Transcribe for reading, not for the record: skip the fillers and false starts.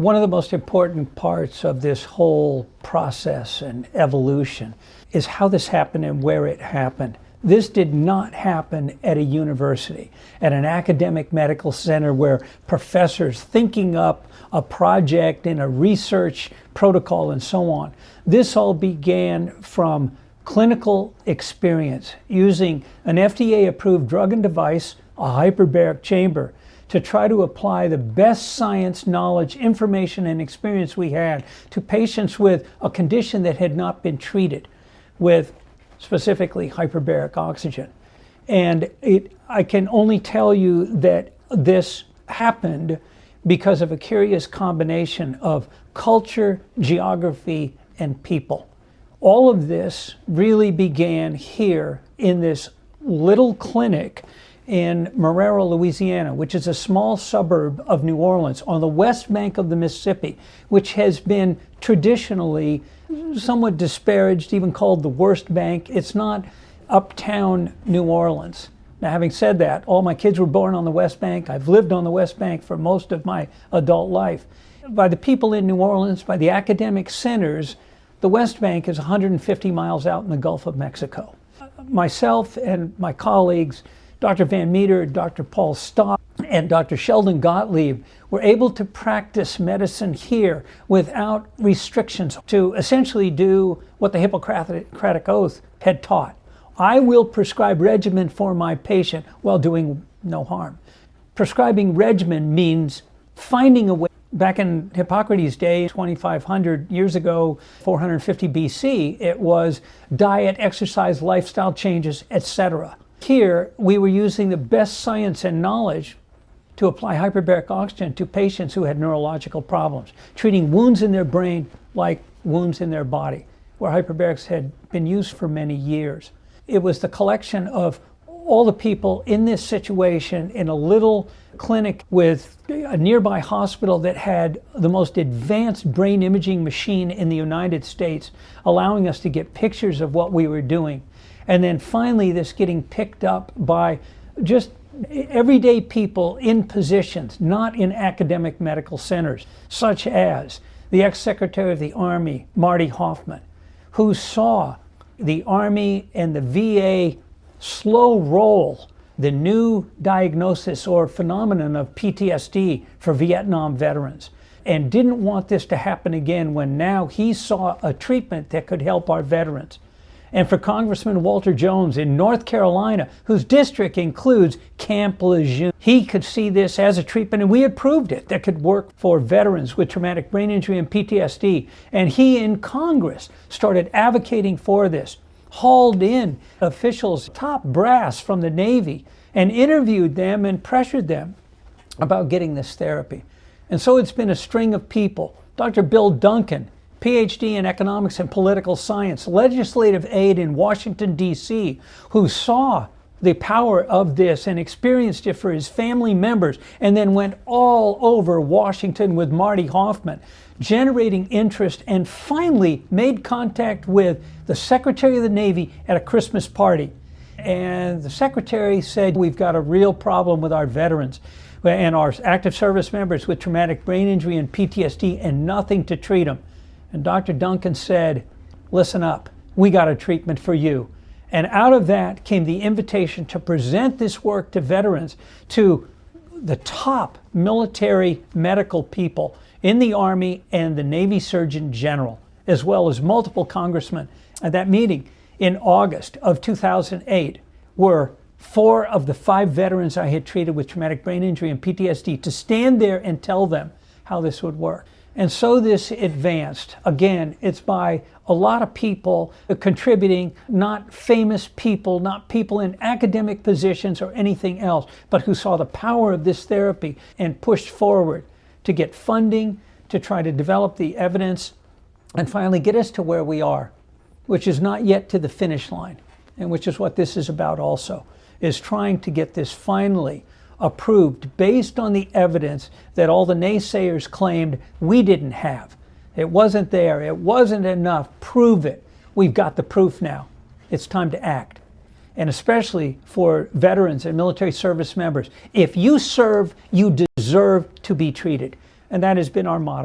One of the most important parts of this whole process and evolution is how this happened and where it happened. This did not happen at a university, at an academic medical center where professors thinking up a project in a research protocol and so on. This all began from clinical experience using an FDA-approved drug and device, a hyperbaric chamber, to try to apply the best science, knowledge, information, and experience we had to patients with a condition that had not been treated with specifically hyperbaric oxygen. And I can only tell you that this happened because of a curious combination of culture, geography, and people. All of this really began here in this little clinic in Marrero, Louisiana, which is a small suburb of New Orleans on the west bank of the Mississippi, which has been traditionally somewhat disparaged, even called the worst bank. It's not uptown New Orleans. Now, having said that, all my kids were born on the West Bank. I've lived on the West Bank for most of my adult life. By the people in New Orleans, by the academic centers, the West Bank is 150 miles out in the Gulf of Mexico. Myself and my colleagues, Dr. Van Meter, Dr. Paul Stock, and Dr. Sheldon Gottlieb were able to practice medicine here without restrictions to essentially do what the Hippocratic Oath had taught. I will prescribe regimen for my patient while doing no harm. Prescribing regimen means finding a way. Back in Hippocrates' day, 2,500 years ago, 450 BC, it was diet, exercise, lifestyle changes, etc. Here, we were using the best science and knowledge to apply hyperbaric oxygen to patients who had neurological problems, treating wounds in their brain like wounds in their body, where hyperbarics had been used for many years. It was the collection of all the people in this situation in a little clinic with a nearby hospital that had the most advanced brain imaging machine in the United States, allowing us to get pictures of what we were doing. And then finally, this getting picked up by just everyday people in positions, not in academic medical centers, such as the ex-Secretary of the Army, Marty Hoffman, who saw the Army and the VA slow roll the new diagnosis or phenomenon of PTSD for Vietnam veterans, and didn't want this to happen again when now he saw a treatment that could help our veterans. And for Congressman Walter Jones in North Carolina, whose district includes Camp Lejeune, he could see this as a treatment, and we had proved it, that could work for veterans with traumatic brain injury and PTSD. And he in Congress started advocating for this, hauled in officials, top brass from the Navy, and interviewed them and pressured them about getting this therapy. And so it's been a string of people. Dr. Bill Duncan, PhD in economics and political science, legislative aide in Washington, D.C., who saw the power of this and experienced it for his family members, and then went all over Washington with Marty Hoffman, generating interest, and finally made contact with the Secretary of the Navy at a Christmas party. And the Secretary said, "We've got a real problem with our veterans and our active service members with traumatic brain injury and PTSD, and nothing to treat them." And Dr. Duncan said, "Listen up, we got a treatment for you." And out of that came the invitation to present this work to veterans, to the top military medical people in the Army and the Navy Surgeon General, as well as multiple congressmen. At that meeting in August of 2008 were 4 of the 5 veterans I had treated with traumatic brain injury and PTSD to stand there and tell them how this would work. And so this advanced. Again, it's by a lot of people contributing, not famous people, not people in academic positions or anything else, but who saw the power of this therapy and pushed forward to get funding, to try to develop the evidence, and finally get us to where we are, which is not yet to the finish line, and which is what this is about also, is trying to get this finally approved based on the evidence that all the naysayers claimed we didn't have. It wasn't there. It wasn't enough. Prove it. We've got the proof now. It's time to act. And especially for veterans and military service members, if you serve, you deserve to be treated. And that has been our motto.